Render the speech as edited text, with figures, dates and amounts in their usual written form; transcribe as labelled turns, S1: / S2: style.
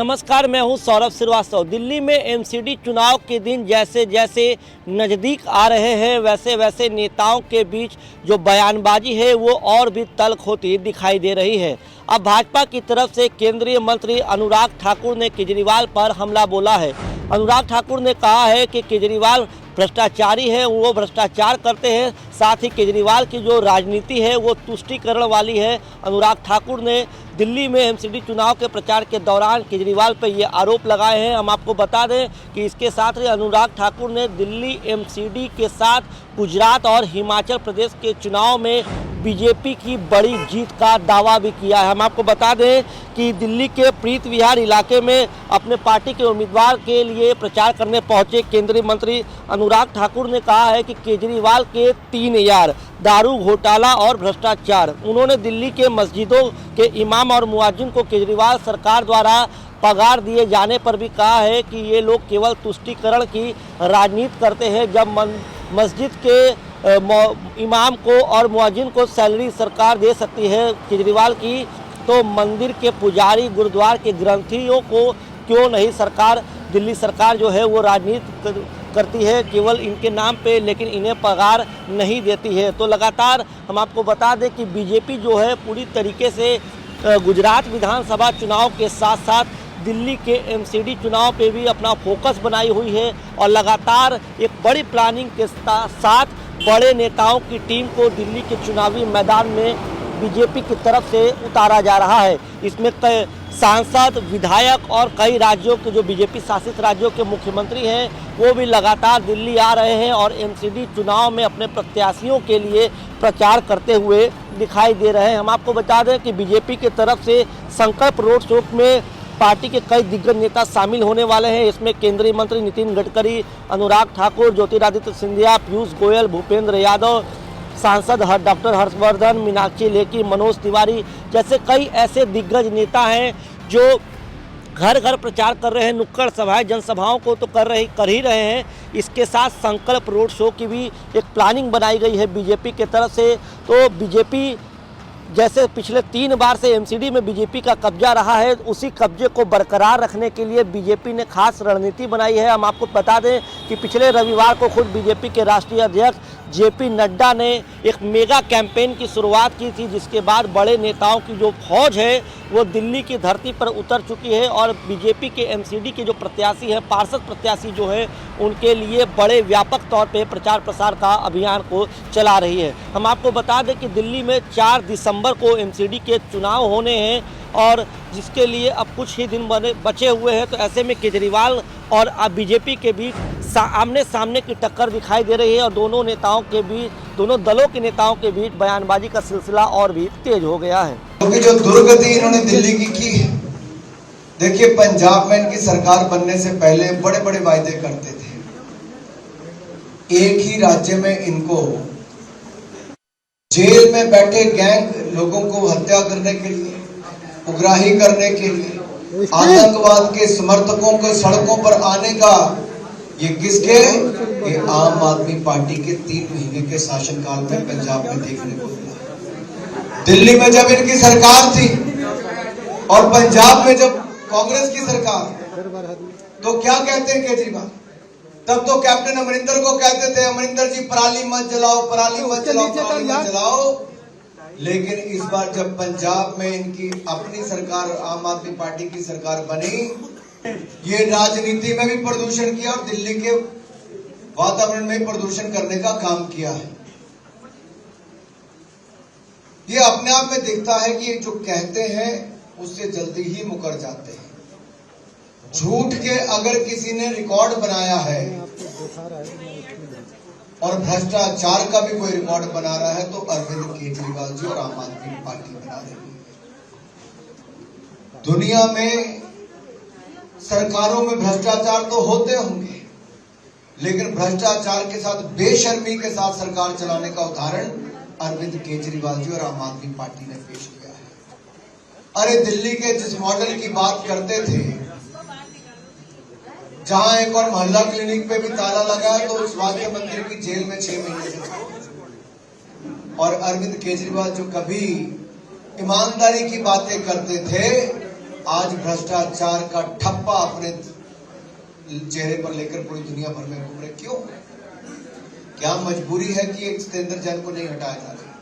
S1: नमस्कार, मैं हूं सौरभ श्रीवास्तव। दिल्ली में एमसीडी चुनाव के दिन जैसे जैसे नज़दीक आ रहे हैं वैसे वैसे नेताओं के बीच जो बयानबाजी है वो और भी तल्ख होती दिखाई दे रही है। अब भाजपा की तरफ से केंद्रीय मंत्री अनुराग ठाकुर ने केजरीवाल पर हमला बोला है। अनुराग ठाकुर ने कहा है कि केजरीवाल भ्रष्टाचारी है, वो भ्रष्टाचार करते हैं। साथ ही केजरीवाल की जो राजनीति है वो तुष्टीकरण वाली है। अनुराग ठाकुर ने दिल्ली में एमसीडी चुनाव के प्रचार के दौरान केजरीवाल पर ये आरोप लगाए हैं। हम आपको बता दें कि इसके साथ ही अनुराग ठाकुर ने दिल्ली एमसीडी के साथ गुजरात और हिमाचल प्रदेश के चुनाव में बीजेपी की बड़ी जीत का दावा भी किया है। हम आपको बता दें कि दिल्ली के प्रीत विहार इलाके में अपने पार्टी के उम्मीदवार के लिए प्रचार करने पहुंचे केंद्रीय मंत्री अनुराग ठाकुर ने कहा है कि केजरीवाल के 3 यार दारू घोटाला और भ्रष्टाचार। उन्होंने दिल्ली के मस्जिदों के इमाम और मुअज्जिन को केजरीवाल सरकार द्वारा पगार दिए जाने पर भी कहा है कि ये लोग केवल तुष्टीकरण की राजनीति करते हैं। जब मस्जिद के इमाम को और मुअज्जिन को सैलरी सरकार दे सकती है केजरीवाल की, तो मंदिर के पुजारी गुरुद्वार के ग्रंथियों को क्यों नहीं सरकार, दिल्ली सरकार जो है वो राजनीति करती है केवल इनके नाम पे, लेकिन इन्हें पगार नहीं देती है। तो लगातार हम आपको बता दें कि बीजेपी जो है पूरी तरीके से गुजरात विधानसभा चुनाव के साथ साथ दिल्ली के एमसीडी चुनाव पे भी अपना फोकस बनाई हुई है और लगातार एक बड़ी प्लानिंग के साथ बड़े नेताओं की टीम को दिल्ली के चुनावी मैदान में बीजेपी की तरफ से उतारा जा रहा है। इसमें कई सांसद, विधायक और कई राज्यों के जो बीजेपी शासित राज्यों के मुख्यमंत्री हैं वो भी लगातार दिल्ली आ रहे हैं और एमसीडी चुनाव में अपने प्रत्याशियों के लिए प्रचार करते हुए दिखाई दे रहे हैं। हम आपको बता दें कि बीजेपी की तरफ से संकल्प रोड शो में पार्टी के कई दिग्गज नेता शामिल होने वाले हैं। इसमें केंद्रीय मंत्री नितिन गडकरी, अनुराग ठाकुर, ज्योतिरादित्य सिंधिया, पीयूष गोयल, भूपेंद्र यादव, सांसद डॉक्टर हर्षवर्धन, मीनाक्षी लेखी, मनोज तिवारी जैसे कई ऐसे दिग्गज नेता हैं जो घर घर प्रचार कर रहे हैं। नुक्कड़ सभाएं, जनसभाओं को तो कर ही रहे हैं। इसके साथ संकल्प रोड शो की भी एक प्लानिंग बनाई गई है बीजेपी की तरफ से। तो बीजेपी जैसे पिछले 3 बार से एमसीडी में बीजेपी का कब्जा रहा है, उसी कब्जे को बरकरार रखने के लिए बीजेपी ने खास रणनीति बनाई है। हम आपको बता दें कि पिछले रविवार को खुद बीजेपी के राष्ट्रीय अध्यक्ष जेपी नड्डा ने एक मेगा कैंपेन की शुरुआत की थी, जिसके बाद बड़े नेताओं की जो फौज है वो दिल्ली की धरती पर उतर चुकी है और बीजेपी के एमसीडी के जो प्रत्याशी हैं, पार्षद प्रत्याशी जो है, उनके लिए बड़े व्यापक तौर पे प्रचार प्रसार का अभियान को चला रही है। हम आपको बता दें कि दिल्ली में 4 दिसंबर को एमसीडी के चुनाव होने हैं और जिसके लिए अब कुछ ही दिन बचे हुए हैं। तो ऐसे में केजरीवाल और अब बीजेपी के बीच आमने सामने की टक्कर दिखाई दे रही है और दोनों नेताओं के बीच, दोनों दलों के नेताओं के बीच बयानबाजी का सिलसिला और भी तेज हो गया है।
S2: क्योंकि जो दुर्गति इन्होंने दिल्ली की है, देखिए पंजाब में इनकी सरकार बनने से पहले बड़े बड़े वायदे करते थे। एक ही राज्य में इनको जेल में बैठे गैंग लोगों को हत्या करने के लिए, उग्राही करने के लिए, आतंकवाद के समर्थकों को सड़कों पर आने का ये किसके, ये आम आदमी पार्टी के 3 महीने के शासनकाल में पंजाब में देखने को मिला। दिल्ली में जब इनकी सरकार थी और पंजाब में जब कांग्रेस की सरकार, तो क्या कहते हैं केजरीवाल, तब तो कैप्टन अमरिंदर को कहते थे, अमरिंदर जी पराली मत जलाओ, पराली मत जलाओ, पराली मत जलाओ। लेकिन इस बार जब पंजाब में इनकी अपनी सरकार, आम आदमी पार्टी की सरकार बनी, ये राजनीति में भी प्रदूषण किया और दिल्ली के वातावरण में प्रदूषण करने का काम किया है। ये अपने आप में दिखता है कि ये जो कहते हैं उससे जल्दी ही मुकर जाते हैं। झूठ के अगर किसी ने रिकॉर्ड बनाया है और भ्रष्टाचार का भी कोई रिकॉर्ड बना रहा है तो अरविंद केजरीवाल जी और आम आदमी पार्टी बना रही है। दुनिया में सरकारों में भ्रष्टाचार तो होते होंगे, लेकिन भ्रष्टाचार के साथ बेशर्मी के साथ सरकार चलाने का उदाहरण अरविंद केजरीवाल जी और आम आदमी पार्टी ने पेश किया है। अरे दिल्ली के जिस मॉडल की बात करते थे, जहां एक और मोहल्ला क्लिनिक पे भी ताला लगा है, तो उस स्वास्थ्य मंत्री की जेल में 6 महीने से। और अरविंद केजरीवाल जो कभी ईमानदारी की बातें करते थे, आज भ्रष्टाचार का ठप्पा अपने चेहरे पर लेकर पूरी दुनिया भर में घूम रहे? क्यों? क्या मजबूरी है कि एक सत्येंद्र जैन को नहीं हटाया जा रहा?